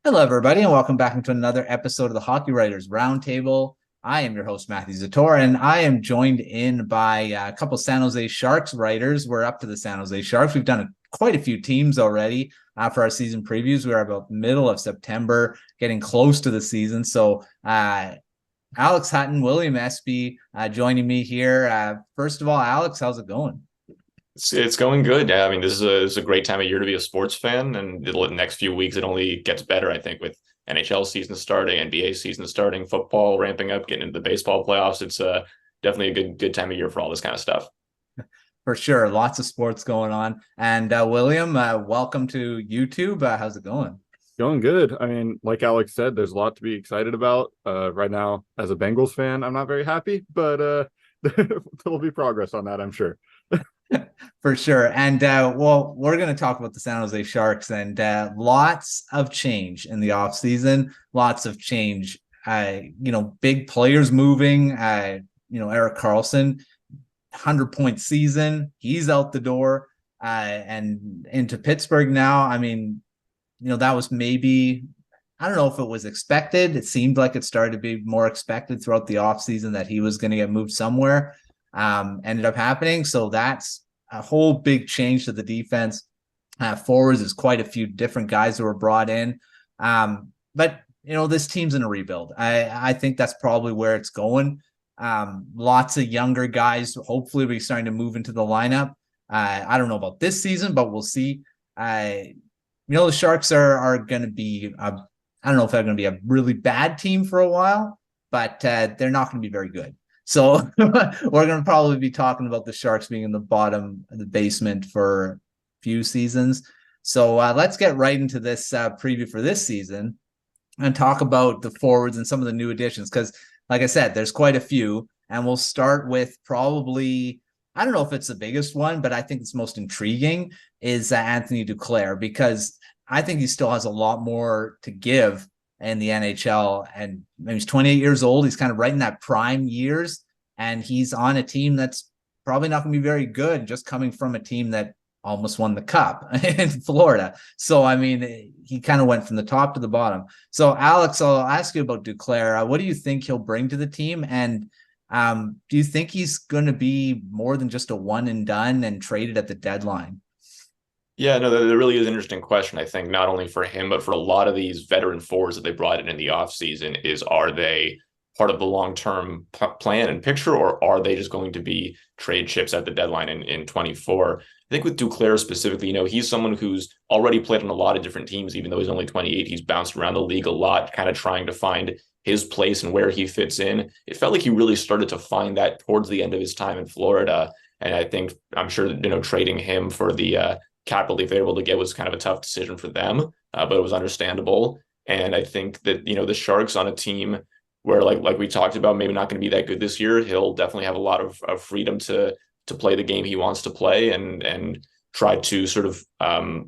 Hello, everybody, and welcome back into another episode of the Hockey Writers Roundtable. I am your host, Matthew Zator, and I am joined in by a couple San Jose Sharks writers. We're up to the San Jose Sharks. We've done quite a few teams already for our season previews. We are about middle of September, getting close to the season. So, Alex Hutton, William Espy joining me here. First of all, Alex, how's it going? It's going good. Yeah, I mean, this is a great time of year to be a sports fan, and the next few weeks it only gets better. I think with NHL season starting, NBA season starting, football ramping up, getting into the baseball playoffs. It's definitely a good time of year for all this kind of stuff. For sure, lots of sports going on. And William, welcome to YouTube. How's it going? Going good. I mean, like Alex said, there's a lot to be excited about. Right now, as a Bengals fan, I'm not very happy, but there'll be progress on that, I'm sure. For sure. And well, we're going to talk about the San Jose Sharks and lots of change in the offseason, lots of change. Big players moving. Erik Karlsson, 100-point season. He's out the door and into Pittsburgh now. I mean, that was maybe, I don't know if it was expected. It seemed like it started to be more expected throughout the offseason that he was going to get moved somewhere. Ended up happening. So that's a whole big change to the defense. Forwards is quite a few different guys that were brought in. But this team's in a rebuild. I think that's probably where it's going. Lots of younger guys hopefully will be starting to move into the lineup. I don't know about this season, but we'll see. The Sharks are going to be, I don't know if they're going to be a really bad team for a while, but they're not going to be very good. So we're going to probably be talking about the Sharks being in the bottom of the basement for a few seasons. So let's get right into this preview for this season and talk about the forwards and some of the new additions. Because, like I said, there's quite a few. And we'll start with probably, I don't know if it's the biggest one, but I think it's most intriguing is Anthony Duclair, because I think he still has a lot more to give in the NHL, and he's 28 years old. He's kind of right in that prime years, and he's on a team that's probably not going to be very good, just coming from a team that almost won the cup in Florida. So, I mean, he kind of went from the top to the bottom. So, Alex, I'll ask you about Duclair. What do you think he'll bring to the team? And do you think he's going to be more than just a one and done and traded at the deadline? Yeah, no, that really is an interesting question. I think not only for him, but for a lot of these veteran forwards that they brought in the offseason are they part of the long-term plan and picture, or are they just going to be trade chips at the deadline in 24? I think with Duclair specifically, he's someone who's already played on a lot of different teams, even though he's only 28. He's bounced around the league a lot, kind of trying to find his place and where he fits in. It felt like he really started to find that towards the end of his time in Florida. And I'm sure, trading him for the capital they were able to get was kind of a tough decision for them, but it was understandable. And I think that, the Sharks on a team where like we talked about, maybe not going to be that good this year, he'll definitely have a lot of freedom to play the game he wants to play and try to sort of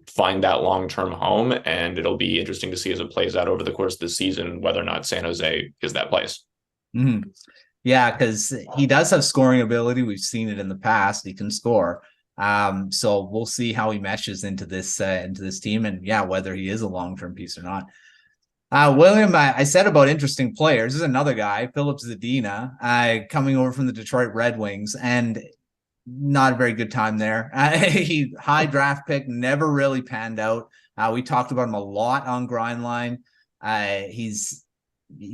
find that long-term home. And it'll be interesting to see as it plays out over the course of the season, whether or not San Jose is that place. Mm-hmm. Yeah, because he does have scoring ability. We've seen it in the past. He can score. So we'll see how he meshes into this team, and whether he is a long-term piece or not. William, I said about interesting players. This is another guy, Filip Zadina, coming over from the Detroit Red Wings, and not a very good time there. He high draft pick, never really panned out. We talked about him a lot on Grindline. He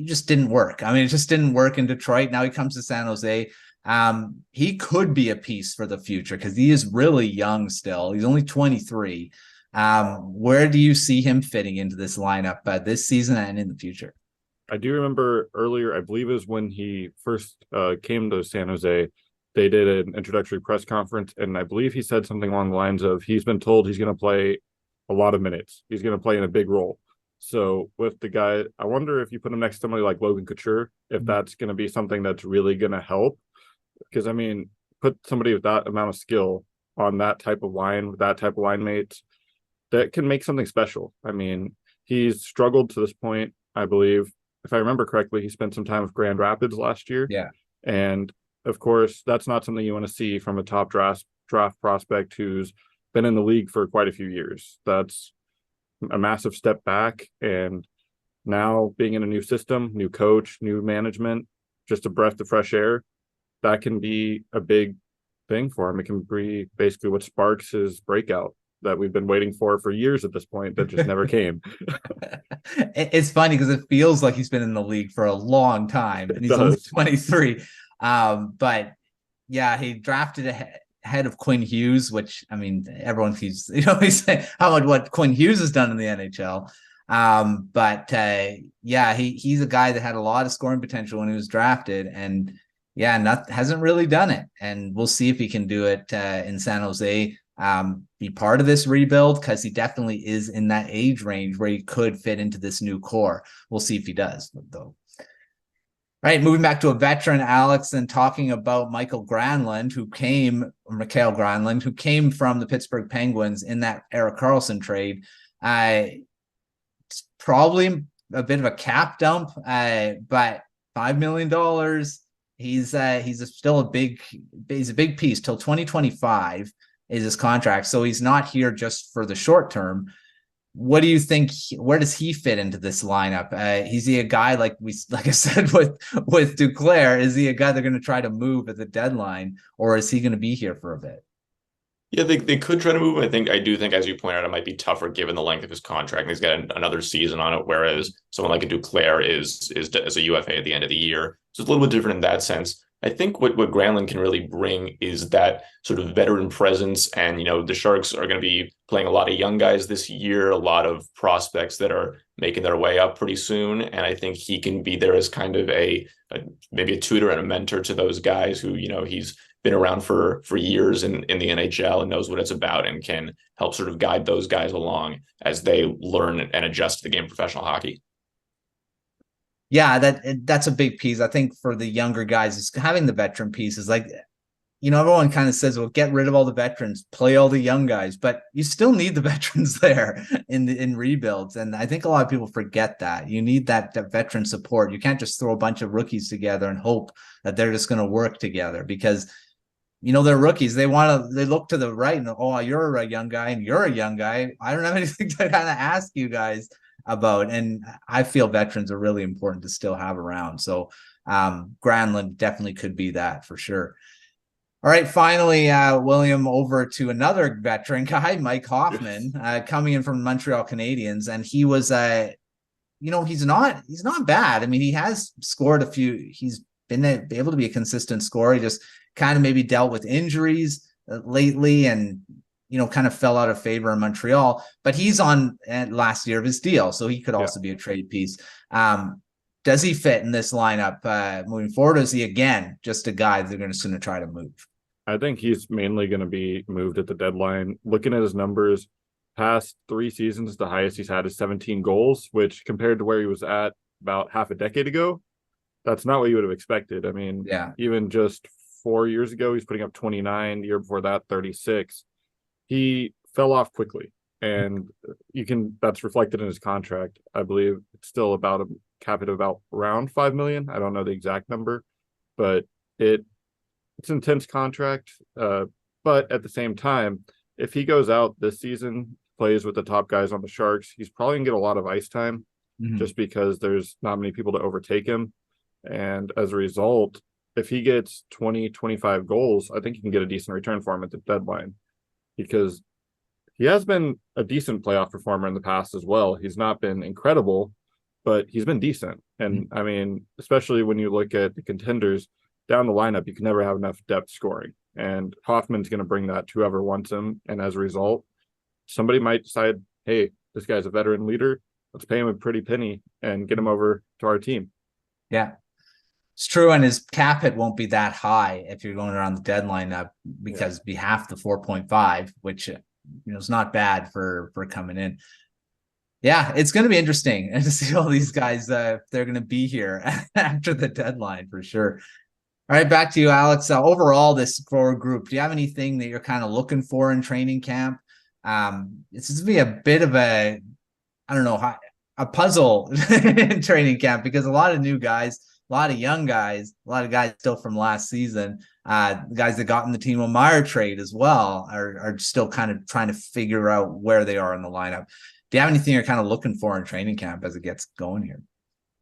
just didn't work. I mean, it just didn't work in Detroit. Now he comes to San Jose. He could be a piece for the future because he is really young still. He's only 23. Where do you see him fitting into this lineup this season and in the future? I do remember earlier, I believe it was when he first came to San Jose, they did an introductory press conference, and I believe he said something along the lines of he's been told he's going to play a lot of minutes. He's going to play in a big role. So with the guy, I wonder if you put him next to somebody like Logan Couture, if that's going to be something that's really going to help. Because, I mean, put somebody with that amount of skill on that type of line, with that type of line mates, that can make something special. I mean, he's struggled to this point, I believe. If I remember correctly, he spent some time with Grand Rapids last year. Yeah. And, of course, that's not something you want to see from a top draft prospect who's been in the league for quite a few years. That's a massive step back. And Now being in a new system, new coach, new management, just a breath of fresh air, that can be a big thing for him. It can be basically what sparks his breakout that we've been waiting for years at this point that just never came. It's funny because it feels like he's been in the league for a long time and he's only 23. But yeah, he drafted ahead of Quinn Hughes, which, I mean, everyone keeps, he's saying how much what Quinn Hughes has done in the NHL. But yeah, he's a guy that had a lot of scoring potential when he was drafted, and yeah, hasn't really done it. And we'll see if he can do it in San Jose. Be part of this rebuild, because he definitely is in that age range where he could fit into this new core. We'll see if he does, though. All right, moving back to a veteran, Alex, and talking about Mikael Granlund, who came from the Pittsburgh Penguins in that Erik Karlsson trade. It's probably a bit of a cap dump, but $5 million. He's still a big piece till 2025 is his contract. So he's not here just for the short term. What do you think? Where does he fit into this lineup? Is he a guy like I said with Duclair? Is he a guy they're going to try to move at the deadline, or is he going to be here for a bit? Yeah, they could try to move him. I do think, as you point out, it might be tougher given the length of his contract. And he's got another season on it, whereas someone like a Duclair is as a UFA at the end of the year. So it's a little bit different in that sense. I think what Granlund can really bring is that sort of veteran presence. And, the Sharks are going to be playing a lot of young guys this year, a lot of prospects that are making their way up pretty soon. And I think he can be there as kind of maybe a tutor and a mentor to those guys who, he's been around for years in the NHL and knows what it's about and can help sort of guide those guys along as they learn and adjust to the game of professional hockey. Yeah, that's a big piece. I think for the younger guys, is having the veteran piece is like, everyone kind of says, well, get rid of all the veterans, play all the young guys, but you still need the veterans there in rebuilds. And I think a lot of people forget that. You need that veteran support. You can't just throw a bunch of rookies together and hope that they're just going to work together, because they're rookies. They look to the right and, oh, you're a young guy and you're a young guy. I don't have anything to kind of ask you guys about. And I feel veterans are really important to still have around. So Granlund definitely could be that for sure. All right, finally, William, over to another veteran guy, Mike Hoffman, coming in from Montreal Canadiens, and he was he's not bad. I mean, he has scored a few. He's been able to be a consistent scorer. He just kind of maybe dealt with injuries lately, and kind of fell out of favor in Montreal, but he's on last year of his deal, so he could also be a trade piece. Does he fit in this lineup moving forward, or is he, again, just a guy they're going to try to move? I think he's mainly going to be moved at the deadline. Looking at his numbers, past 3 seasons, the highest he's had is 17 goals, which compared to where he was at about half a decade ago, that's not what you would have expected. I mean, even just 4 years ago, he's putting up 29. The year before that, 36. He fell off quickly, and that's reflected in his contract. I believe it's still about a cap at about around $5 million. I don't know the exact number, but it's an intense contract. But at the same time, if he goes out this season, plays with the top guys on the Sharks, he's probably gonna get a lot of ice time just because there's not many people to overtake him. And as a result, if he gets 20, 25 goals, I think you can get a decent return for him at the deadline, because he has been a decent playoff performer in the past as well. He's not been incredible, but he's been decent. And I mean, especially when you look at the contenders down the lineup, you can never have enough depth scoring. And Hoffman's going to bring that to whoever wants him. And as a result, somebody might decide, hey, this guy's a veteran leader. Let's pay him a pretty penny and get him over to our team. Yeah. It's true, and his cap hit won't be that high if you're going around the deadline because it'd be half the 4.5, which is not bad for coming in. Yeah, it's going to be interesting to see all these guys if they're going to be here after the deadline for sure. All right, back to you, Alex. Overall, this core group, do you have anything that you're kind of looking for in training camp? It's going to be a bit of a puzzle in training camp, because a lot of new guys, a lot of young guys, a lot of guys still from last season, guys that got in the Timo Meier trade as well are still kind of trying to figure out where they are in the lineup. do you have anything you're kind of looking for in training camp as it gets going here?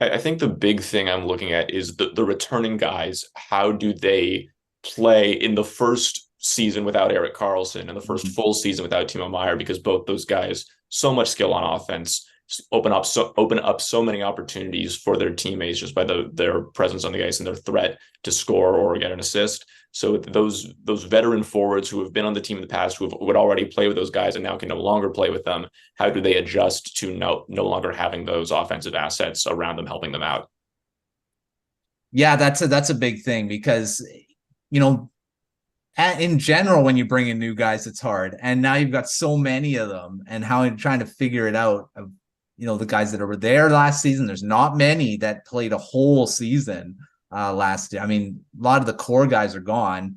I think the big thing I'm looking at is the returning guys. How do they play in the first season without Erik Karlsson and the first full season without Timo Meier? Because both those guys, so much skill on offense, open up so many opportunities for their teammates just by their presence on the ice and their threat to score or get an assist. So those veteran forwards who have been on the team in the past, who would already play with those guys and now can no longer play with them, how do they adjust to no longer having those offensive assets around them helping them out? Yeah, that's a big thing because, you know, in general, when you bring in new guys, it's hard. And now you've got so many of them, and how you're trying to figure it out of, you know, the guys that were there last season. There's not many that played a whole season last year. I mean, a lot of the core guys are gone.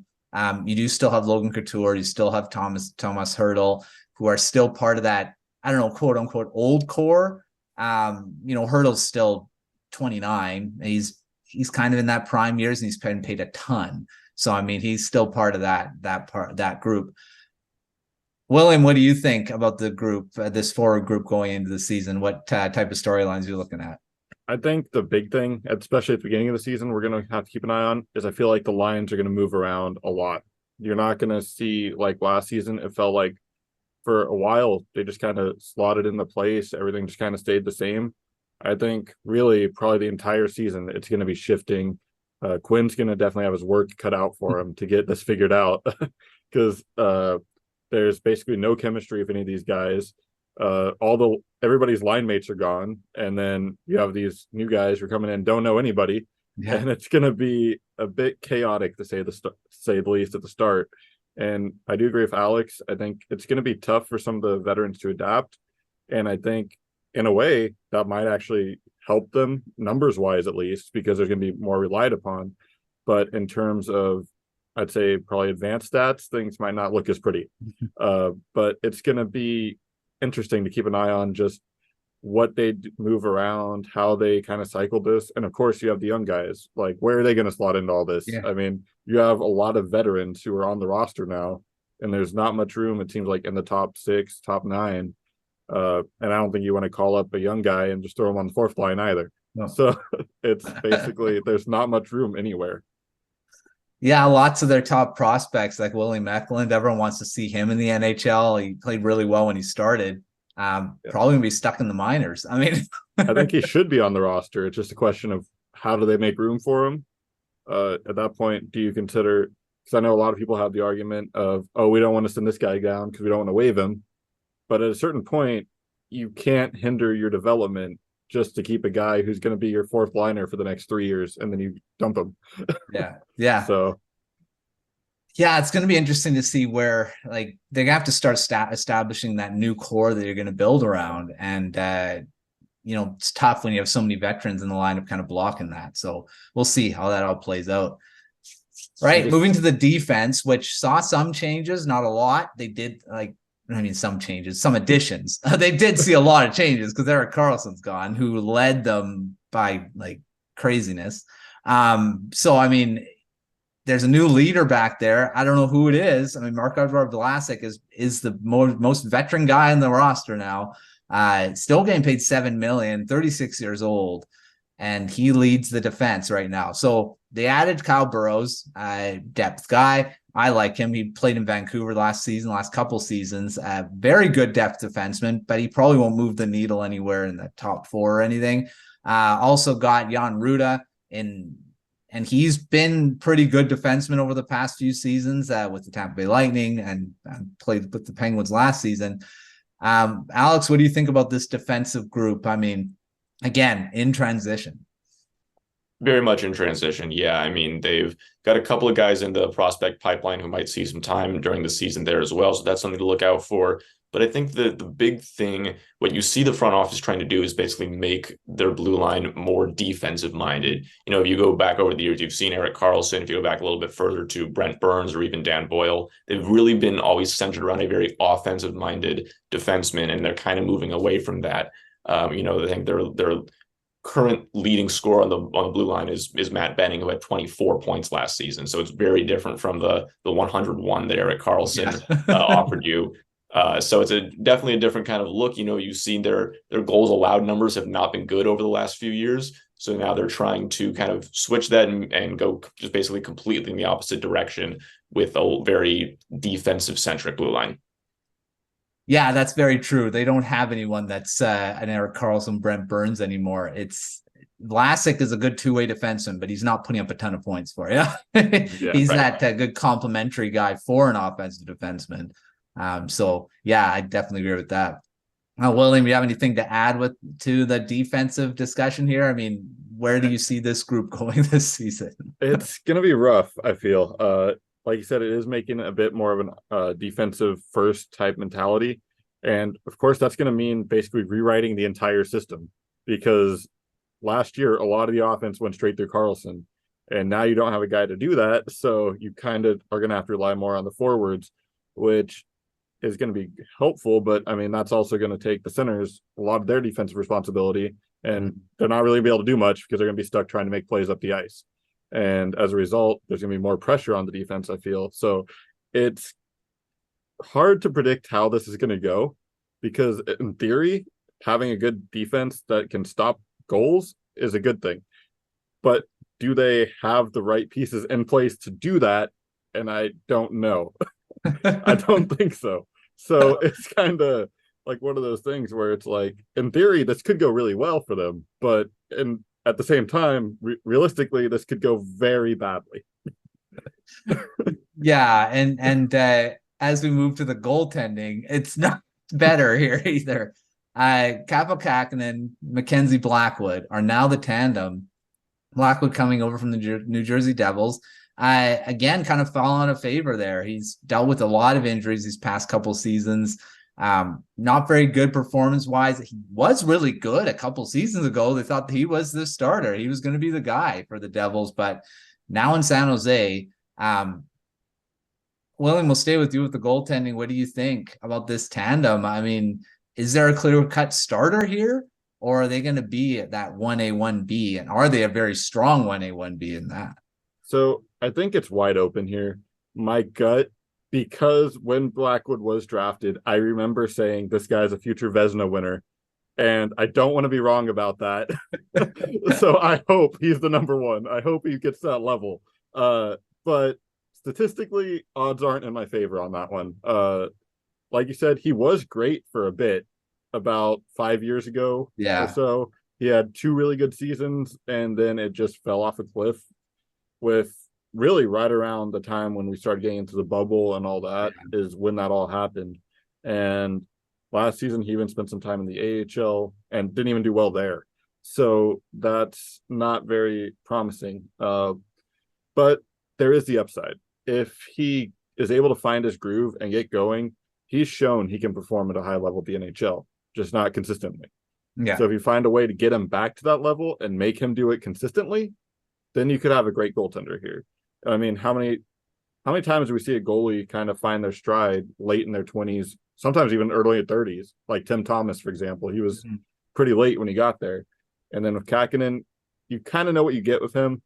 You do still have Logan Couture, you still have Thomas Hertl, who are still part of that, I don't know, quote unquote old core. You know, Hertl's still 29. He's kind of in that prime years, and he's been paid a ton. So I mean, he's still part of that group. William, what do you think about the group, this forward group going into the season? What type of storylines are you looking at? I think the big thing, especially at the beginning of the season, we're going to have to keep an eye on is I feel like the lines are going to move around a lot. You're not going to see like last season. It felt like for a while they just kind of slotted into place. Everything just kind of stayed the same. I think really probably the entire season it's going to be shifting. Quinn's going to definitely have his work cut out for him to get this figured out because there's basically no chemistry with any of these guys. Everybody's line mates are gone, and then you have these new guys who are coming in, don't know anybody, and it's going to be a bit chaotic to say the least at the start. And I do agree with Alex. I think it's going to be tough for some of the veterans to adapt, and I think in a way that might actually help them numbers wise, at least, because they're going to be more relied upon. But in terms of, I'd say probably advanced stats, things might not look as pretty. But it's going to be interesting to keep an eye on just what they move around, how they kind of cycle this. And of course you have the young guys, like where are they going to slot into all this? I mean, you have a lot of veterans who are on the roster now, and there's not much room, it seems like, in the top 6, top 9. And I don't think you want to call up a young guy and just throw him on the fourth line either. No. So it's basically there's not much room anywhere. Yeah, lots of their top prospects, like William Eklund, everyone wants to see him in the NHL. He played really well when he started. Probably gonna be stuck in the minors. I mean, I think he should be on the roster. It's just a question of how do they make room for him? At that point, do you consider, because I know a lot of people have the argument of, oh, we don't want to send this guy down because we don't want to waive him. But at a certain point, you can't hinder your development just to keep a guy who's going to be your fourth liner for the next 3 years, and then you dump him. Yeah. So, yeah, it's going to be interesting to see where, like, they're going to have to start establishing that new core that you're going to build around. And, you know, it's tough when you have so many veterans in the lineup kind of blocking that. So we'll see how that all plays out. Right. Moving to the defense, which saw some changes, not a lot. They did, like, I mean, some changes, some additions. They did see a lot of changes because Erik Karlsson's gone, who led them by like craziness. So, I mean, there's a new leader back there. I don't know who it is. I mean, Marc-Andre Vlasic is the most veteran guy on the roster now. Still getting paid $7 million, 36 years old, and he leads the defense right now. So they added Kyle Burrows, depth guy. I like him. He played in Vancouver last couple seasons. Very good depth defenseman, but he probably won't move the needle anywhere in the top 4 or anything. Also got Jan Ruda and he's been pretty good defenseman over the past few seasons with the Tampa Bay Lightning and played with the Penguins last season. Alex, what do you think about this defensive group? I mean, again, in transition. Very much in transition. Yeah. I mean, they've got a couple of guys in the prospect pipeline who might see some time during the season there as well. So that's something to look out for. But I think the big thing, what you see the front office trying to do is basically make their blue line more defensive minded. You know, if you go back over the years, you've seen Erik Karlsson, if you go back a little bit further to Brent Burns or even Dan Boyle, they've really been always centered around a very offensive minded defenseman. And they're kind of moving away from that. You know, I think they're current leading scorer on the blue line is Matt Benning, who had 24 points last season. So it's very different from the 101 that Erik Karlsson offered you. So it's definitely a different kind of look. You've seen their goals allowed numbers have not been good over the last few years. So now they're trying to kind of switch that and go just basically completely in the opposite direction with a very defensive centric blue line. Yeah, that's very true. They don't have anyone that's an Erik Karlsson, Brent Burns anymore. It's Vlasic is a good two-way defenseman, but he's not putting up a ton of points for you. He's right. That good complementary guy for an offensive defenseman. So yeah, I definitely agree with that. William, you have anything to add to the defensive discussion here? I mean, where do you see this group going this season? It's going to be rough, I feel. Like you said, it is making a bit more of an defensive first type mentality. And of course, that's going to mean basically rewriting the entire system, because last year, a lot of the offense went straight through Karlsson, and now you don't have a guy to do that. So you kind of are going to have to rely more on the forwards, which is going to be helpful. But I mean, that's also going to take the centers a lot of their defensive responsibility, and they're not really be able to do much because they're going to be stuck trying to make plays up the ice. And as a result, there's going to be more pressure on the defense, I feel. So it's hard to predict how this is going to go, because in theory, having a good defense that can stop goals is a good thing. But do they have the right pieces in place to do that? And I don't know. I don't think so. So it's kind of like one of those things where it's like, in theory, this could go really well for them, but at the same time, realistically, this could go very badly. Yeah, and as we move to the goaltending, it's not better here either. Kappo, Kahkonen, Mackenzie, Blackwood are now the tandem. Blackwood coming over from the New Jersey Devils. Again, kind of fell out of favor there. He's dealt with a lot of injuries these past couple seasons. Not very good performance-wise. He was really good a couple seasons ago. They thought he was the starter. He was going to be the guy for the Devils, but now in San Jose, William, we'll stay with you with the goaltending. What do you think about this tandem? I mean, is there a clear-cut starter here, or are they going to be at that 1A, 1B? And are they a very strong 1A, 1B in that? So I think it's wide open here. My gut, because when Blackwood was drafted, I remember saying this guy's a future Vezina winner, and I don't want to be wrong about that. So I hope he's the number one. I hope he gets that level. But statistically, odds aren't in my favor on that one. Like you said, he was great for a bit, about 5 years ago or so. He had 2 really good seasons, and then it just fell off a cliff with really right around the time when we started getting into the bubble and all that is when that all happened. And last season, he even spent some time in the AHL and didn't even do well there. So that's not very promising. But there is the upside. If he is able to find his groove and get going, he's shown he can perform at a high level at the NHL, just not consistently. Yeah. So if you find a way to get him back to that level and make him do it consistently, then you could have a great goaltender here. I mean, how many times do we see a goalie kind of find their stride late in their 20s, sometimes even early 30s, like Tim Thomas, for example. He was pretty late when he got there. And then with Kahkonen, you kind of know what you get with him.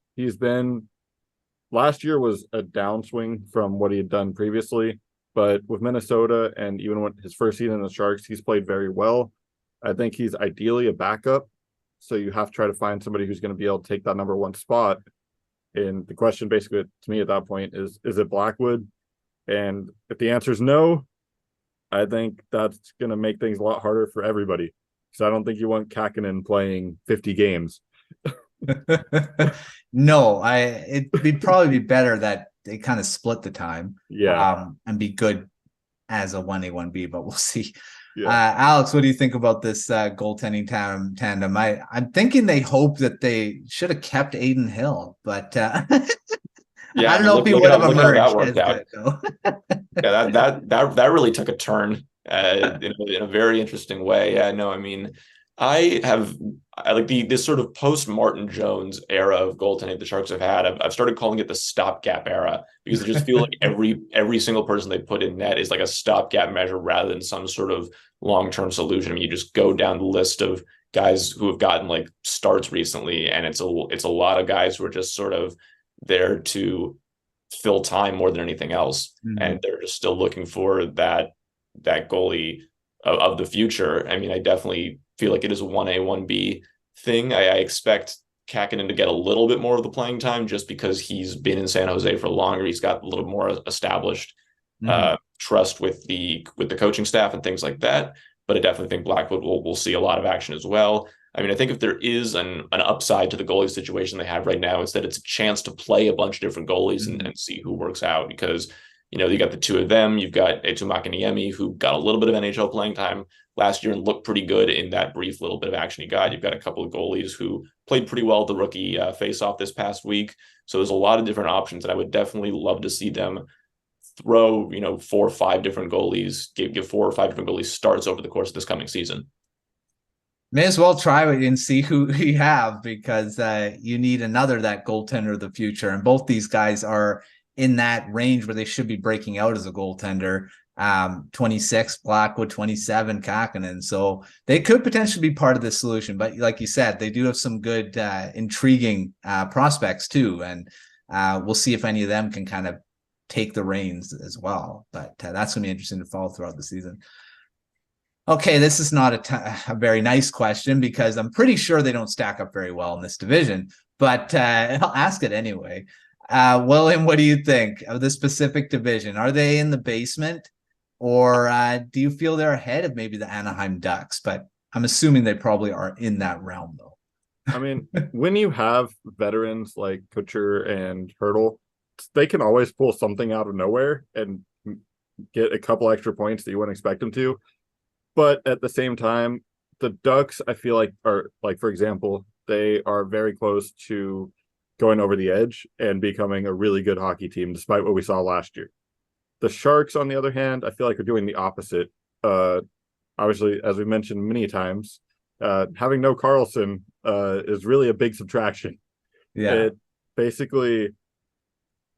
Last year was a downswing from what he had done previously, but with Minnesota and even with his first season in the Sharks, he's played very well. I think he's ideally a backup. So you have to try to find somebody who's going to be able to take that number one spot. And the question basically to me at that point is it Blackwood? And if the answer is no, I think that's going to make things a lot harder for everybody. Because I don't think you want Kahkonen playing 50 games. No, it'd probably be better that they kind of split the time. And be good as a 1A, 1B, but we'll see. Alex, what do you think about this goaltending tandem? I'm thinking they hope that they should have kept Adin Hill, but I don't know if he would have emerged. That really took a turn in a very interesting way. I mean, I like this sort of post Martin Jones era of goaltending the Sharks have had. I've started calling it the stopgap era, because I just feel like every single person they put in net is like a stopgap measure rather than some sort of long-term solution. I mean, you just go down the list of guys who have gotten like starts recently, and it's a lot of guys who are just sort of there to fill time more than anything else, and they're just still looking for that that goalie of the future. I mean, I definitely feel like it is a 1A, 1B thing. I expect Kahkonen to get a little bit more of the playing time just because he's been in San Jose for longer. He's got a little more established trust with the coaching staff and things like that. But I definitely think Blackwood will see a lot of action as well. I mean, I think if there is an upside to the goalie situation they have right now, it's that it's a chance to play a bunch of different goalies and see who works out, because, you know, you got the two of them. You've got Eetu Makiniemi, who got a little bit of NHL playing time last year and looked pretty good in that brief little bit of action he got. You've got a couple of goalies who played pretty well at the rookie face-off this past week. So there's a lot of different options, and I would definitely love to see them throw, 4 or 5 different goalies, give 4 or 5 different goalies starts over the course of this coming season. May as well try it and see who you have, because you need that goaltender of the future. And both these guys are in that range where they should be breaking out as a goaltender. 26 Blackwood, 27 Kahkonen. So they could potentially be part of this solution. But like you said, they do have some good, intriguing prospects too. And we'll see if any of them can kind of take the reins as well. But that's going to be interesting to follow throughout the season. Okay, this is not a very nice question, because I'm pretty sure they don't stack up very well in this division, but I'll ask it anyway. William, what do you think of the specific division? Are they in the basement, or do you feel they're ahead of maybe the Anaheim Ducks? But I'm assuming they probably are in that realm, though. I mean, when you have veterans like Couture and Hurdle, they can always pull something out of nowhere and get a couple extra points that you wouldn't expect them to. But at the same time, the Ducks, I feel like, are, like, for example, they are very close to going over the edge and becoming a really good hockey team, despite what we saw last year. The Sharks, on the other hand, I feel like are doing the opposite. Obviously, as we mentioned many times, having no Carlson is really a big subtraction. Yeah. It basically,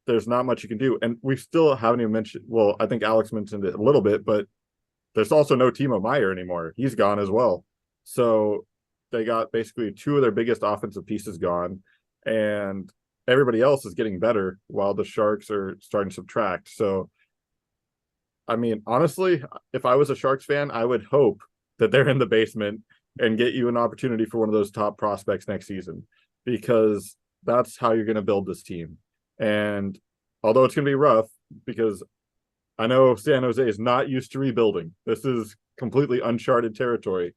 there's not much you can do. And we still haven't even mentioned, well, I think Alex mentioned it a little bit, but there's also no Timo Meier anymore. He's gone as well. So they got basically 2 of their biggest offensive pieces gone, and everybody else is getting better while the Sharks are starting to subtract. So, I mean, honestly, if I was a Sharks fan, I would hope that they're in the basement and get you an opportunity for one of those top prospects next season, because that's how you're going to build this team. And although it's going to be rough, because I know San Jose is not used to rebuilding. This is completely uncharted territory.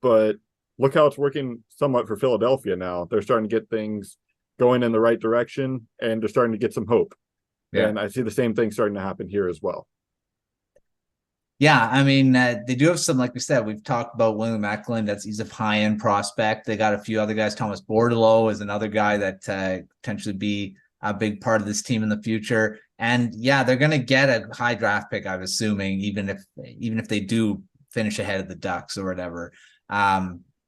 But look how it's working somewhat for Philadelphia now. They're starting to get things going in the right direction, and they're starting to get some hope. Yeah. And I see the same thing starting to happen here as well. Yeah, I mean, they do have some, like we said, we've talked about William Eklund. He's a high-end prospect. They got a few other guys. Thomas Bordeleau is another guy that potentially be a big part of this team in the future. And yeah, they're going to get a high draft pick, I'm assuming, even if they do finish ahead of the Ducks or whatever.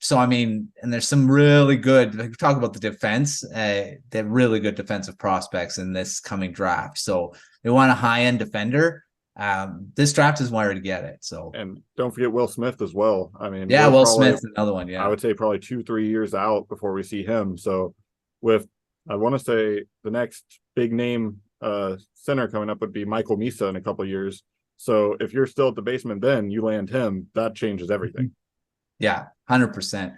So, I mean, and there's some really good, like we talk about the defense, they're really good defensive prospects in this coming draft. So they want a high-end defender. This draft is where to get it. So, and don't forget Will Smith as well. I mean, yeah, Will Smith's another one. Yeah, I would say probably 2-3 years out before we see him. So I want to say the next big name center coming up would be Michael Misa in a couple of years. So if you're still at the basement, then you land him. That changes everything. Yeah, 100%.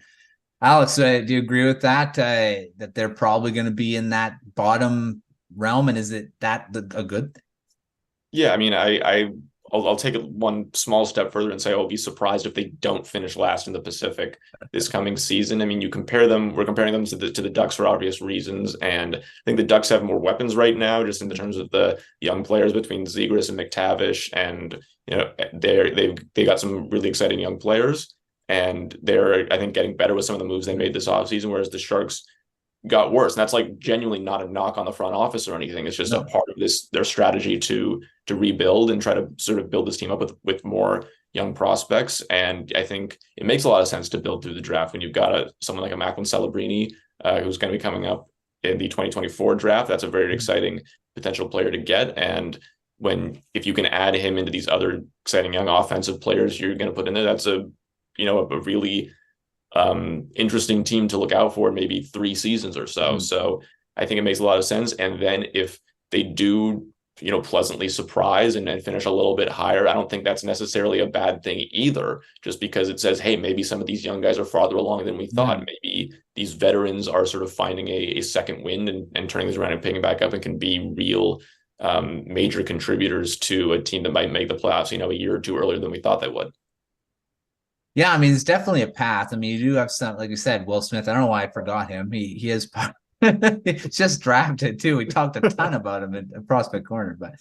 Alex, do you agree with that? That they're probably going to be in that bottom realm, and is it a good thing? Yeah, I mean, I'll take it one small step further and say I'll be surprised if they don't finish last in the Pacific this coming season. I mean, we're comparing them to the Ducks for obvious reasons, and I think the Ducks have more weapons right now, just in the terms of the young players between Zegras and McTavish, and they got some really exciting young players, and they're, I think, getting better with some of the moves they made this offseason, whereas the Sharks got worse. And that's like genuinely not a knock on the front office or anything. It's just a part of their strategy to rebuild and try to sort of build this team up with more young prospects. And I think it makes a lot of sense to build through the draft when you've got someone like a Macklin Celebrini who's going to be coming up in the 2024 draft. That's a very exciting potential player to get. And if you can add him into these other exciting young offensive players you're going to put in there, that's a really interesting team to look out for maybe 3 seasons or so. So I think it makes a lot of sense. And then if they do pleasantly surprise and finish a little bit higher. I don't think that's necessarily a bad thing either, just because it says, hey, maybe some of these young guys are farther along than we thought. Maybe these veterans are sort of finding a second wind and turning this around and picking back up and can be real major contributors to a team that might make the playoffs, a year or two earlier than we thought they would. Yeah, I mean, it's definitely a path. I mean, you do have some, like you said, Will Smith. I don't know why I forgot him. He is just drafted too. We talked a ton about him in Prospect Corner, but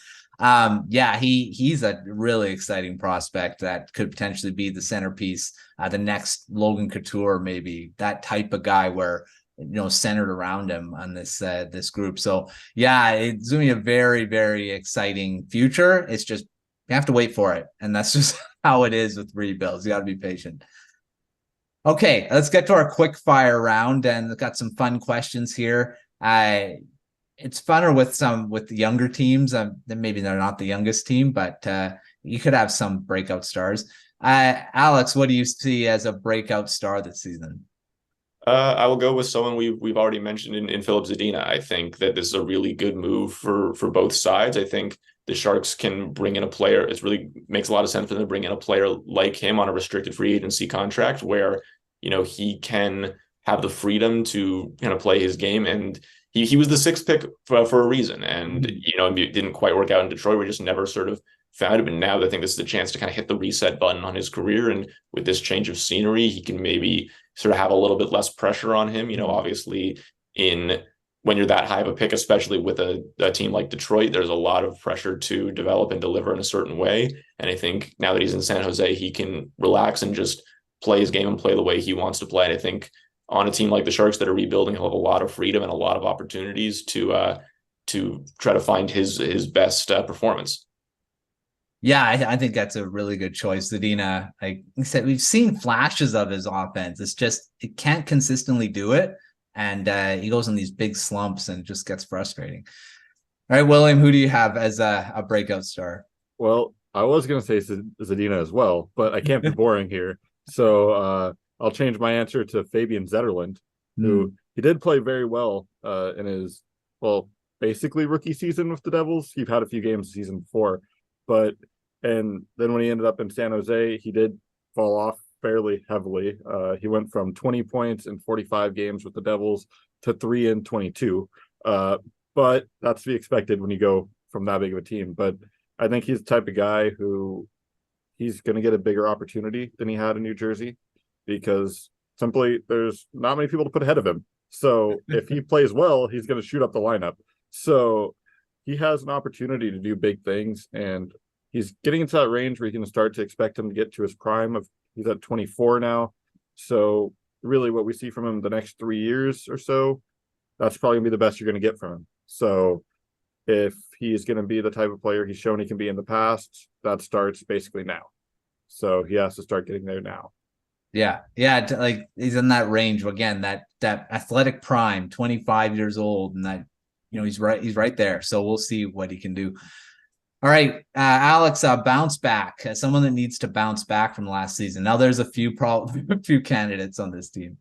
yeah, he's a really exciting prospect that could potentially be the centerpiece, the next Logan Couture, maybe that type of guy where centered around him on this group. So yeah, it's going to be a very, very exciting future. It's just you have to wait for it, and that's just how it is with rebuilds. You got to be patient. Okay, let's get to our quick fire round, and we've got some fun questions here. It's funner with the younger teams. Then maybe they're not the youngest team, but you could have some breakout stars. Alex, what do you see as a breakout star this season? I will go with someone we've already mentioned in Filip Zadina. I think that this is a really good move for both sides. I think the Sharks can bring in a player. It really makes a lot of sense for them to bring in a player like him on a restricted free agency contract where, he can have the freedom to play his game. And he was the sixth pick for a reason. And, it didn't quite work out in Detroit. We just never sort of found him. And now I think this is the chance to kind of hit the reset button on his career. And with this change of scenery, he can maybe sort of have a little bit less pressure on him. Obviously when you're that high of a pick, especially with a team like Detroit, there's a lot of pressure to develop and deliver in a certain way. And I think now that he's in San Jose, he can relax and just play his game and play the way he wants to play. And I think on a team like the Sharks that are rebuilding, he'll have a lot of freedom and a lot of opportunities to try to find his best performance. Yeah, I think that's a really good choice. Zadina, like I said, we've seen flashes of his offense. It's just, it can't consistently do it. And he goes in these big slumps and it just gets frustrating. All right, William, who do you have as a breakout star? Well, I was going to say Zadina as well, but I can't be boring here. So I'll change my answer to Fabian Zetterlund, who he did play very well in his, basically rookie season with the Devils. He'd had a few games the season before, and then when he ended up in San Jose, he did fall off fairly heavily. He went from 20 points in 45 games with the Devils to 3 in 22. But that's to be expected when you go from that big of a team. But I think he's the type of guy who he's going to get a bigger opportunity than he had in New Jersey because simply there's not many people to put ahead of him. So if he plays well, he's going to shoot up the lineup. So he has an opportunity to do big things, and he's getting into that range where you can start to expect him to get to his prime of he's at 24 now. So really what we see from him the next 3 years or so, that's probably going to be the best you're going to get from him. So if he's going to be the type of player he's shown he can be in the past, that starts basically now. So he has to start getting there now. Yeah. Like he's in that range again, that athletic prime, 25 years old, and that he's right there. So we'll see what he can do. All right, Alex, bounce back. As someone that needs to bounce back from last season. Now there's a few candidates on this team.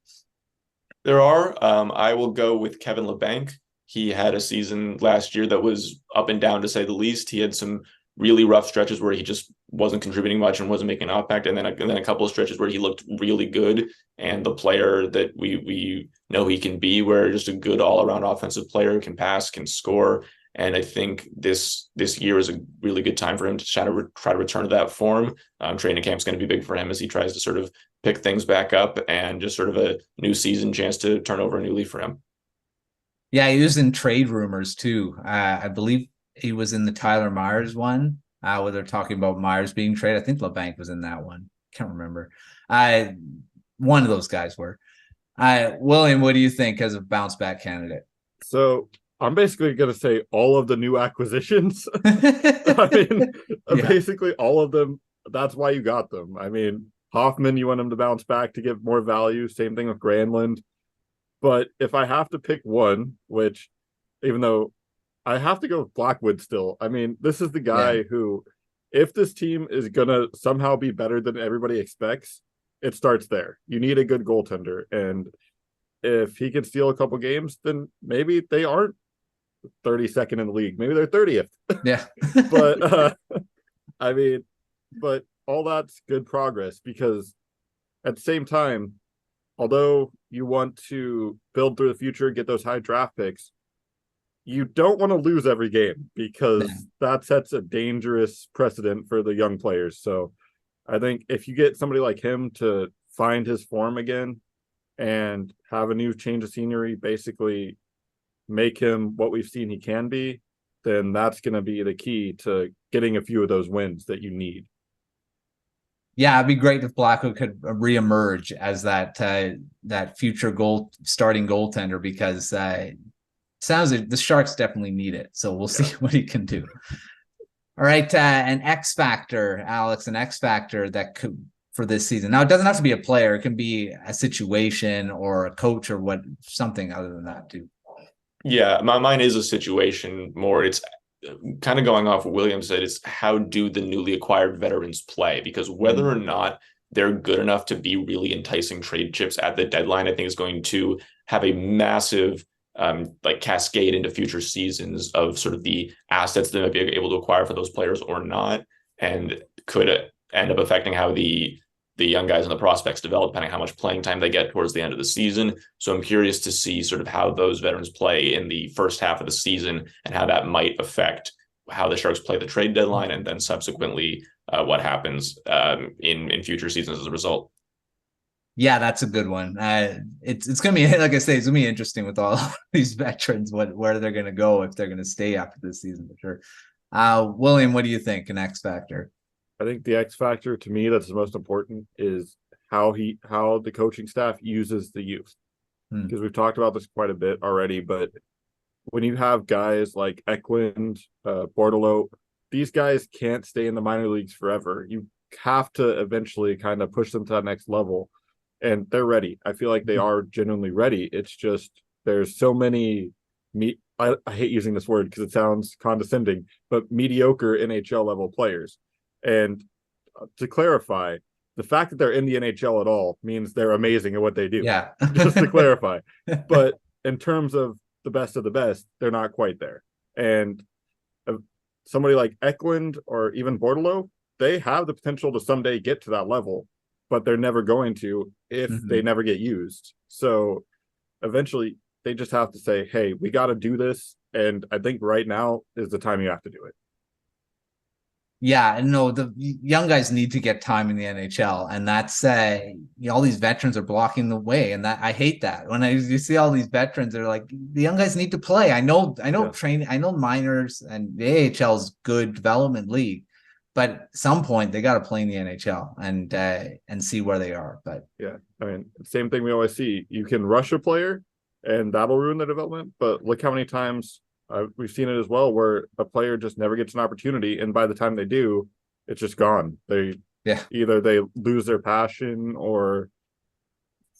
There are. I will go with Kevin Labanc. He had a season last year that was up and down, to say the least. He had some really rough stretches where he just wasn't contributing much and wasn't making an impact, and then a couple of stretches where he looked really good and the player that we know he can be, where just a good all-around offensive player, can pass, can score. And I think this year is a really good time for him to try to return to that form. Training camp is going to be big for him as he tries to sort of pick things back up, and just sort of a new season chance to turn over a new leaf for him. Yeah, he was in trade rumors too. I believe he was in the Tyler Myers one, where they're talking about Myers being traded. I think Labanc was in that one. Can't remember. One of those guys were. William, what do you think as a bounce back candidate? So I'm basically going to say all of the new acquisitions. I mean, basically all of them. That's why you got them. I mean, Hoffman, you want him to bounce back to give more value. Same thing with Granlund. But if I have to pick one, which even though I have to go with Blackwood still, I mean, this is the guy who, if this team is going to somehow be better than everybody expects, it starts there. You need a good goaltender. And if he can steal a couple games, then maybe they aren't 32nd in the league. Maybe they're 30th. Yeah. But I mean, but all that's good progress, because at the same time, although you want to build through the future, get those high draft picks, you don't want to lose every game, because that sets a dangerous precedent for the young players. So I think if you get somebody like him to find his form again and have a new change of scenery, basically make him what we've seen he can be, then that's going to be the key to getting a few of those wins that you need. Yeah, it'd be great if Blackwood could reemerge as that future starting goaltender, because sounds like the Sharks definitely need it. So we'll see what he can do. All right, an X factor, Alex, an X factor that could for this season. Now, it doesn't have to be a player; it can be a situation or a coach or something other than that too. Yeah, mine is a situation more. It's kind of going off what William said, is how do the newly acquired veterans play? Because whether or not they're good enough to be really enticing trade chips at the deadline, I think is going to have a massive cascade into future seasons of sort of the assets that might be able to acquire for those players or not, and could end up affecting how the young guys and the prospects develop, depending on how much playing time they get towards the end of the season. So I'm curious to see sort of how those veterans play in the first half of the season, and how that might affect how the Sharks play the trade deadline, and then subsequently what happens in future seasons as a result. Yeah, that's a good one. It's going to be, like I say, it's going to be interesting with all these veterans, where they're going to go, if they're going to stay after this season, for sure. William, what do you think, an X factor? I think the X factor to me that's the most important is how the coaching staff uses the youth. Because we've talked about this quite a bit already, but when you have guys like Eklund, Bordelot, these guys can't stay in the minor leagues forever. You have to eventually kind of push them to that next level, and they're ready. I feel like they are genuinely ready. It's just there's so many I hate using this word because it sounds condescending, but mediocre NHL level players. And to clarify, the fact that they're in the NHL at all means they're amazing at what they do. Yeah. Just to clarify. But in terms of the best, they're not quite there. And somebody like Eklund or even Bordelot, they have the potential to someday get to that level, but they're never going to if they never get used. So eventually they just have to say, hey, we got to do this. And I think right now is the time you have to do it. Yeah, no, the young guys need to get time in the NHL, and that's all these veterans are blocking the way, and that I hate that. When you see all these veterans, they're like, the young guys need to play. I know training, I know minors and the AHL is good development league, but at some point they got to play in the NHL and see where they are. But yeah, I mean, same thing we always see. You can rush a player, and that'll ruin the development. But look how many times. We've seen it as well, where a player just never gets an opportunity, and by the time they do, it's just gone. Either they lose their passion, or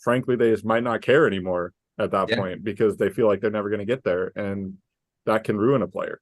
frankly, they just might not care anymore at that point, because they feel like they're never going to get there, and that can ruin a player.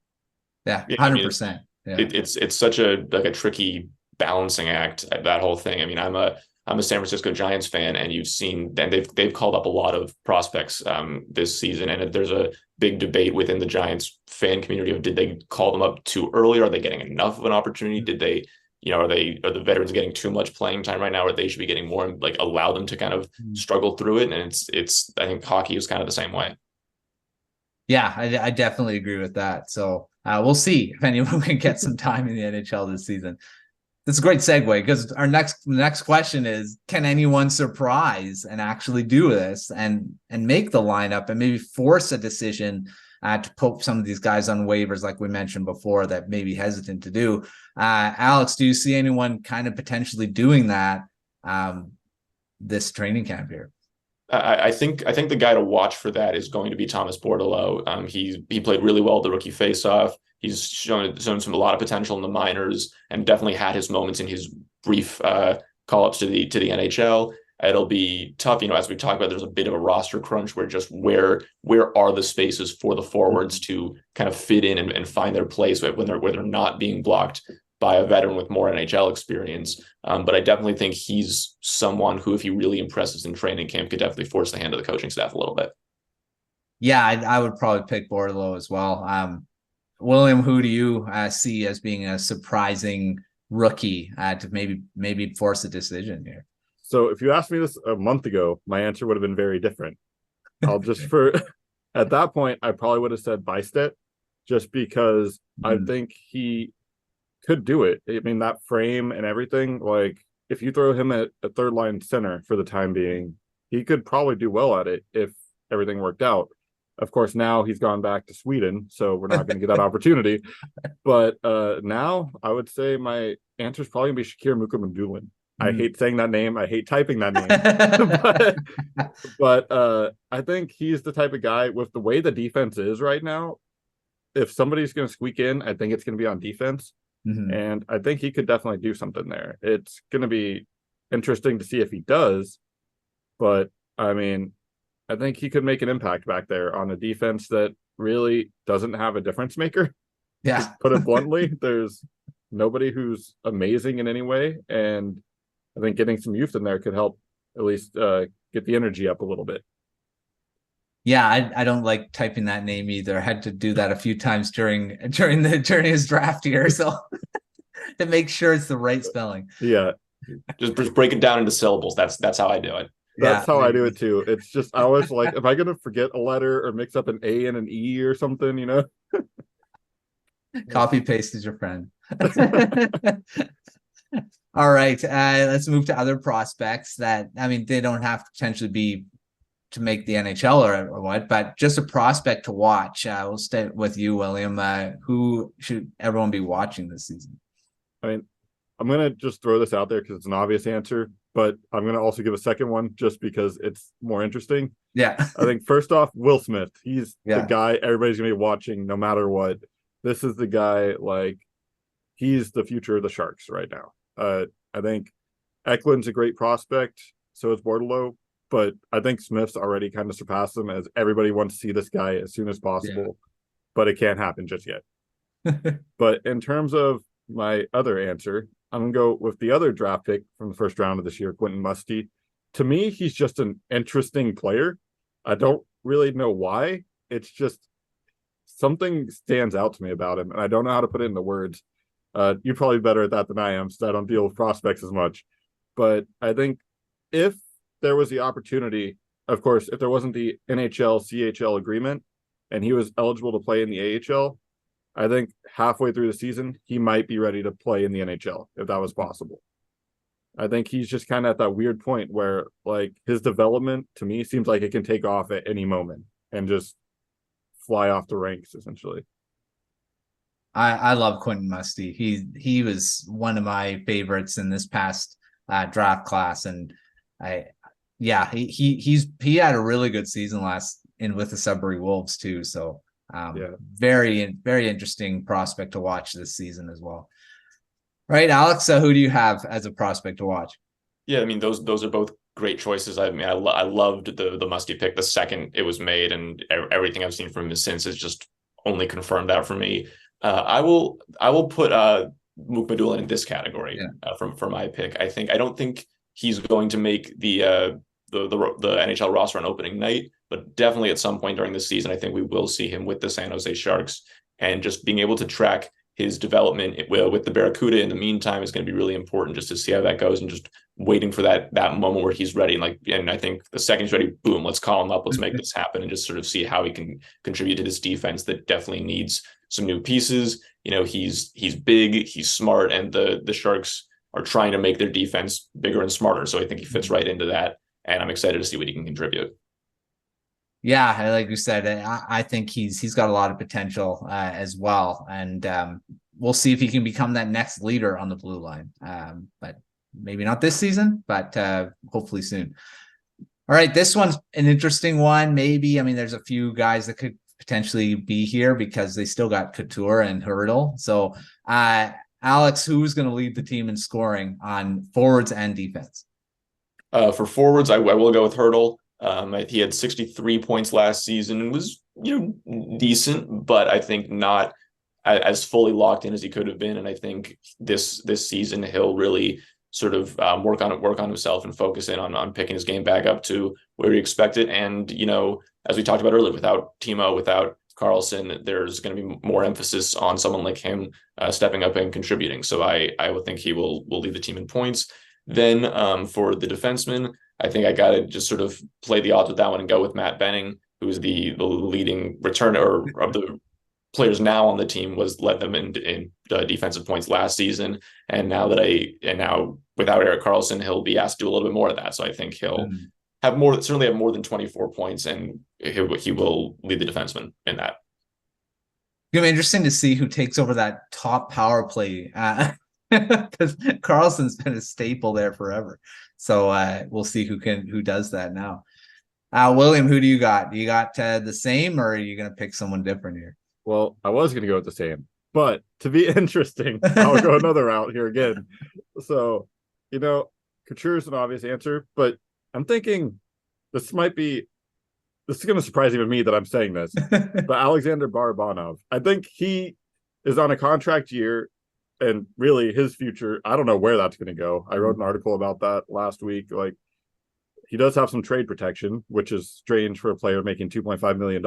Yeah, 100%. It's such a tricky balancing act, that whole thing. I mean, I'm a San Francisco Giants fan, and you've seen that they've called up a lot of prospects this season, and there's a big debate within the Giants fan community of, did they call them up too early? Are they getting enough of an opportunity? Did they, are the veterans getting too much playing time right now, or they should be getting more, and allow them to kind of struggle through it? And it's I think hockey is kind of the same way. Yeah, I definitely agree with that. So we'll see if anyone can get some time in the NHL this season. That's a great segue, because our next question is, can anyone surprise and actually do this and make the lineup and maybe force a decision to put some of these guys on waivers, like we mentioned before, that may be hesitant to do? Alex, do you see anyone kind of potentially doing that this training camp here? I think the guy to watch for that is going to be Thomas Bordelot. He played really well at the rookie faceoff. He's shown a lot of potential in the minors, and definitely had his moments in his brief call-ups to the NHL. It'll be tough, as we talk about, there's a bit of a roster crunch where are the spaces for the forwards to kind of fit in and find their place when they're not being blocked by a veteran with more NHL experience. But I definitely think he's someone who, if he really impresses in training camp, could definitely force the hand of the coaching staff a little bit. Yeah, I would probably pick Bortolo as well. William, who do you see as being a surprising rookie to maybe force a decision here? So if you asked me this a month ago, my answer would have been very different. I'll just for at that point, I probably would have said Bystedt, just because I think he could do it. I mean, that frame and everything, like if you throw him at a third line center for the time being, he could probably do well at it if everything worked out. Of course, now he's gone back to Sweden, so we're not going to get that opportunity. But now I would say my answer is probably going to be Shakir Mukhamadullin. I hate saying that name. I hate typing that name. but I think he's the type of guy with the way the defense is right now. If somebody's going to squeak in, I think it's going to be on defense. And I think he could definitely do something there. It's going to be interesting to see if he does. But I mean, I think he could make an impact back there on a defense that really doesn't have a difference maker. Yeah. To put it bluntly, there's nobody who's amazing in any way. And I think getting some youth in there could help at least get the energy up a little bit. Yeah, I don't like typing that name either. I had to do that a few times during his draft year, so to make sure it's the right spelling. Yeah. Just break it down into syllables. That's how I do it. That's how I do it too. It's just I always like, am I gonna forget a letter or mix up an A and an E or something, you know? Copy paste is your friend. All right. Let's move to other prospects that, I mean, they don't have to potentially be to make the NHL or what, but just a prospect to watch. We'll stay with you, William. Who should everyone be watching this season? I mean, I'm going to just throw this out there because it's an obvious answer, but I'm going to also give a second one just because it's more interesting. Yeah. I think first off, Will Smith. He's the guy everybody's going to be watching no matter what. This is the guy, like, he's the future of the Sharks right now. I think Eklund's a great prospect. So is Bortolo. But I think Smith's already kind of surpassed him, as everybody wants to see this guy as soon as possible. But it can't happen just yet. But in terms of my other answer, I'm going to go with the other draft pick from the first round of this year, Quentin Musty. To me, he's just an interesting player. I don't really know why. It's just something stands out to me about him, and I don't know how to put it into words. You're probably better at that than I am, so I don't deal with prospects as much. But I think if there was the opportunity, of course, if there wasn't the NHL CHL agreement and he was eligible to play in the AHL, I think halfway through the season, he might be ready to play in the NHL if that was possible. I think he's just kind of at that weird point where, like, his development to me seems like it can take off at any moment and just fly off the ranks, essentially. I love Quentin Musty. He was one of my favorites in this past draft class, and he had a really good season with the Sudbury Wolves too. So very interesting prospect to watch this season as well. Right, Alex, who do you have as a prospect to watch? Yeah, I mean those are both great choices. I mean, I loved the Musty pick the second it was made, and everything I've seen from him since has just only confirmed that for me. I will put Mukhamadullin in this category for my pick. I don't think he's going to make the NHL roster on opening night, but definitely at some point during the season, I think we will see him with the San Jose Sharks, and just being able to track his development with the Barracuda in the meantime is going to be really important, just to see how that goes, and just waiting for that moment where he's ready. And I think the second he's ready, boom, let's call him up, let's make this happen, and just sort of see how he can contribute to this defense that definitely needs some new pieces. You know, he's big, he's smart, and the Sharks are trying to make their defense bigger and smarter. So I think he fits right into that, and I'm excited to see what he can contribute. Yeah, like you said, I think he's got a lot of potential as well, and we'll see if he can become that next leader on the blue line. But maybe not this season, but hopefully soon. All right, this one's an interesting one. Maybe, I mean, there's a few guys that could potentially be here because they still got Couture and Hurdle. So, Alex, who's going to lead the team in scoring on forwards and defense? For forwards, I will go with Hurdle. He had 63 points last season and was, decent, but I think not as fully locked in as he could have been. And I think this season he'll really sort of work on himself and focus in on picking his game back up to where we expect it. And, as we talked about earlier, without Timo, without Carlson, there's going to be more emphasis on someone like him stepping up and contributing. So I would think he will lead the team in points. Then for the defenseman, I think I got to just sort of play the odds with that one and go with Matt Benning, who's the leading returner of the players now on the team, led them in defensive points last season. And now without Erik Karlsson, he'll be asked to do a little bit more of that. So I think he'll certainly have more than 24 points, and he will lead the defenseman in that. It's going to be interesting to see who takes over that top power play, because Karlsson's been a staple there forever. So we'll see who does that now. William, who do you got? Do you got the same, or are you going to pick someone different here? Well, I was going to go with the same, but to be interesting, I'll go another route here again. So, Couture is an obvious answer, but I'm thinking this is going to surprise even me that I'm saying this, but Alexander Barabanov, I think he is on a contract year, and really his future, I don't know where that's going to go. I wrote an article about that last week. Like, he does have some trade protection, which is strange for a player making $2.5 million,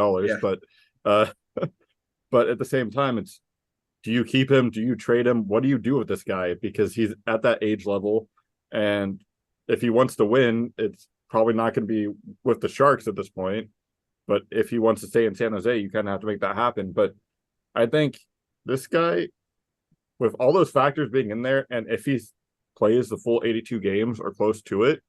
but at the same time, it's, do you keep him? Do you trade him? What do you do with this guy? Because he's at that age level, and if he wants to win, it's probably not going to be with the Sharks at this point. But if he wants to stay in San Jose, you kind of have to make that happen. But I think this guy, with all those factors being in there, and if he plays the full 82 games or close to it,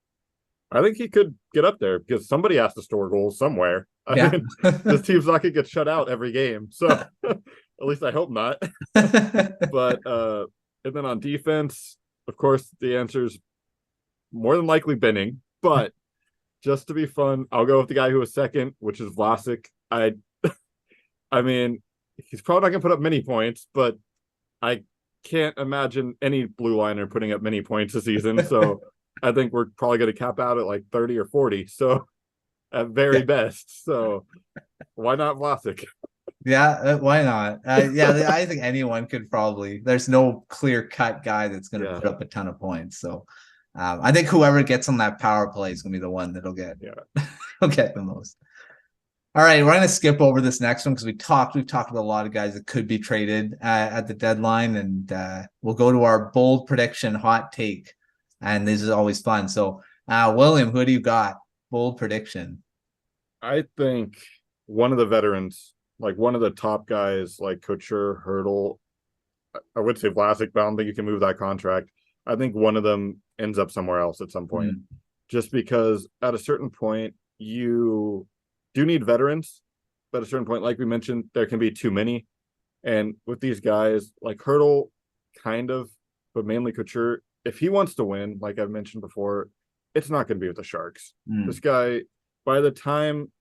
I think he could get up there, because somebody has to score goals somewhere. I mean, this team's not going to get shut out every game. So at least I hope not. But and then on defense, of course, the answer is more than likely Benning. But just to be fun, I'll go with the guy who was second, which is Vlasic. I mean, he's probably not going to put up many points, but I can't imagine any blue liner putting up many points this season. So I think we're probably going to cap out at like 30 or 40. So at very best. So why not Vlasic? Yeah, why not? I think anyone could probably. There's no clear-cut guy that's going to put up a ton of points. So I think whoever gets on that power play is going to be the one that'll get the most. All right, we're going to skip over this next one because we've talked about a lot of guys that could be traded at the deadline, and we'll go to our bold prediction hot take. And this is always fun. So, William, who do you got? Bold prediction. I think one of the veterans, like one of the top guys, like Couture, Hertl, I would say Vlasic, but I don't think you can move that contract. I think one of them ends up somewhere else at some point, just because at a certain point you do need veterans, but at a certain point, like we mentioned, there can be too many. And with these guys, like Hertl, kind of, but mainly Couture, if he wants to win, like I've mentioned before, it's not going to be with the Sharks. This guy, by the time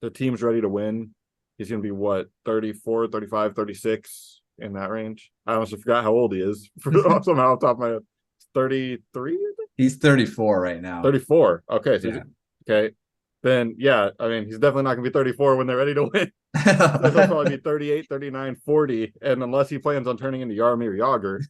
the team's ready to win, he's going to be 34, 35, 36 in that range. I almost forgot how old he is. Somehow off the top of my head. 33? He's 34 right now. 34. Okay. So okay. Then, I mean, he's definitely not going to be 34 when they're ready to win. So he'll probably be 38, 39, 40. And unless he plans on turning into Jaromir Jagr,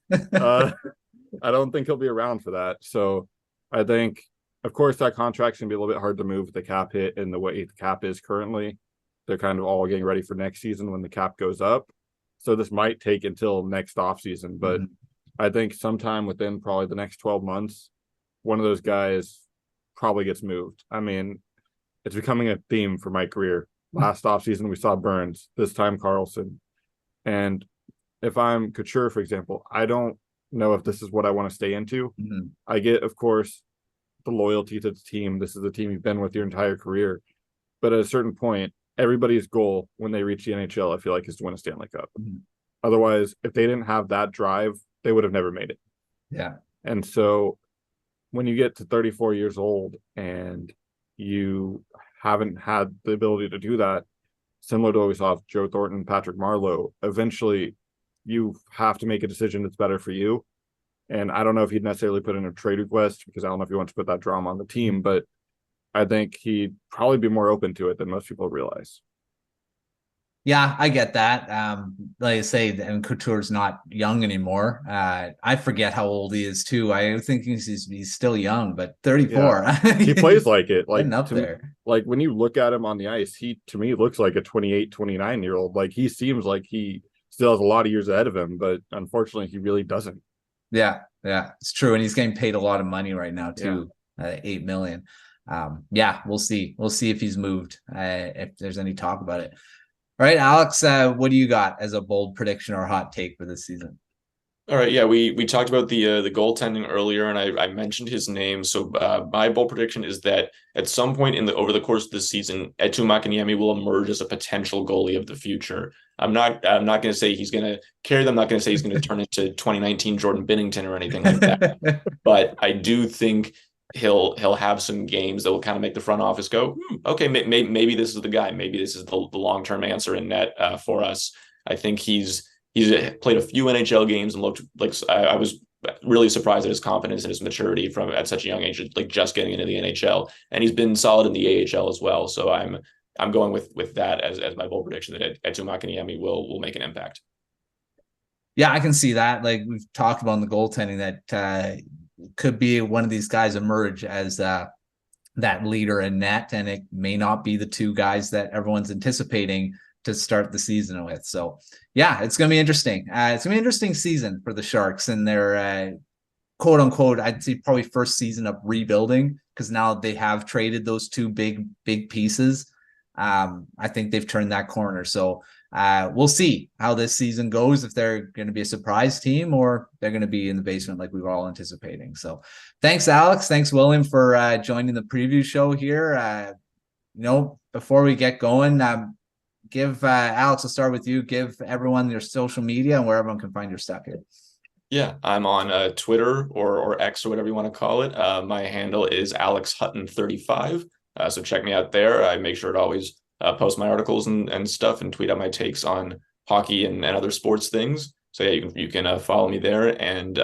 I don't think he'll be around for that. So I think, of course, that contract's going to be a little bit hard to move with the cap hit and the way the cap is currently. They're kind of all getting ready for next season when the cap goes up. So this might take until next offseason. But I think sometime within probably the next 12 months, one of those guys probably gets moved. I mean, it's becoming a theme for my career. Last offseason, we saw Burns. This time, Karlsson. And if I'm Couture, for example, I don't know if this is what I want to stay into. I get, of course, the loyalty to the team. This is the team you've been with your entire career. But at a certain point, everybody's goal when they reach the NHL, I feel like, is to win a Stanley Cup. Otherwise, if they didn't have that drive, they would have never made it. Yeah. And so when you get to 34 years old and you haven't had the ability to do that, similar to what we saw with Joe Thornton, Patrick Marleau, eventually you have to make a decision that's better for you. And I don't know if he'd necessarily put in a trade request, because I don't know if he wants to put that drama on the team, but I think he'd probably be more open to it than most people realize. Yeah, I get that. Like I say, and Couture's not young anymore. I forget how old he is too. I think he's still young, but 34. Yeah, he plays like it. Getting Like up to me, there. like when you look at him on the ice, he to me looks like a 28, 29-year old. Like he seems like he still has a lot of years ahead of him, but unfortunately, he really doesn't. Yeah, it's true, and he's getting paid a lot of money right now Yeah. too, 8 million. Yeah, we'll see. We'll see if he's moved. If there's any talk about it. All right, Alex, what do you got as a bold prediction or hot take for this season? All right, yeah, we talked about the goaltending earlier, and I mentioned his name. So my bold prediction is that at some point over the course of this season, Eetu Makiniemi will emerge as a potential goalie of the future. I'm not going to say he's going to carry them. I'm not going to say he's going to turn into 2019 Jordan Binnington or anything like that. But I do think he'll have some games that will kind of make the front office go, okay, maybe this is the guy. Maybe this is the long-term answer in net for us. I think he's played a few NHL games and looked like I was really surprised at his confidence and his maturity from at such a young age, like just getting into the NHL. And he's been solid in the AHL as well. So I'm going with that as my bold prediction that Eetu Makiniemi will make an impact. Yeah, I can see that. Like we've talked about in the goaltending, that could be one of these guys emerge as that leader in net, and it may not be the two guys that everyone's anticipating to start the season with. So yeah, it's going to be interesting. It's going to be an interesting season for the Sharks and their quote unquote, I'd say probably first season of rebuilding, because now they have traded those two big pieces. I think they've turned that corner. So we'll see how this season goes, if they're going to be a surprise team or they're going to be in the basement like we were all anticipating. So thanks, Alex. Thanks, William, for joining the preview show here. Before we get going, give Alex, I'll start with you. Give everyone your social media and where everyone can find your stuff here. Yeah, I'm on Twitter or X or whatever you want to call it. My handle is AlexHutton35. So check me out there. I make sure to always post my articles and stuff and tweet out my takes on hockey and other sports things. So yeah, you can follow me there. And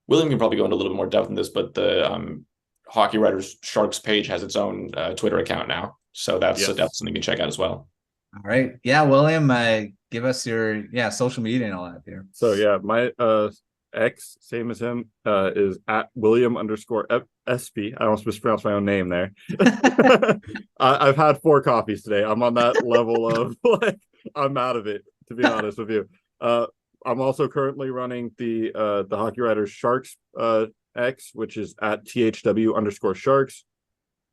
William can probably go into a little bit more depth in this, but the Hockey Writers Sharks page has its own Twitter account now. So that's something you can check out as well. All right. Yeah, William, give us your social media and all that here. So yeah, my X, same as him, is at William_Espy. I almost mispronounced my own name there. I've had 4 coffees today. I'm on that level of like I'm out of it, to be honest with you. I'm also currently running the Hockey Writers Sharks X, which is at THW_Sharks.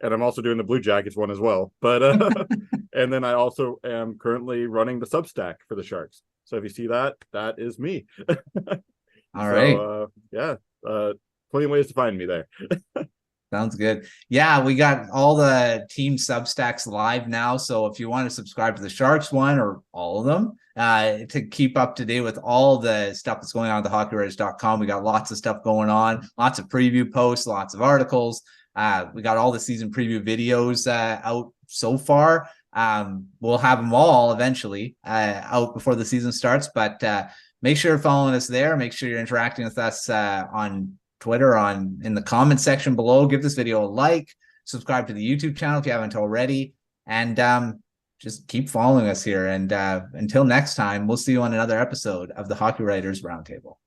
And I'm also doing the Blue Jackets one as well. But and then I also am currently running the Substack for the Sharks. So if you see that, that is me. All right. Plenty of ways to find me there. Sounds good. Yeah, we got all the team Substacks live now. So if you want to subscribe to the Sharks one or all of them, to keep up to date with all the stuff that's going on at thehockeywriters.com, we got lots of stuff going on, lots of preview posts, lots of articles. We got all the season preview videos out so far. We'll have them all eventually out before the season starts, but make sure you're following us there. Make sure you're interacting with us on Twitter, in the comment section below. Give this video a like, subscribe to the YouTube channel if you haven't already, and just keep following us here. And until next time, we'll see you on another episode of the Hockey Writers Roundtable.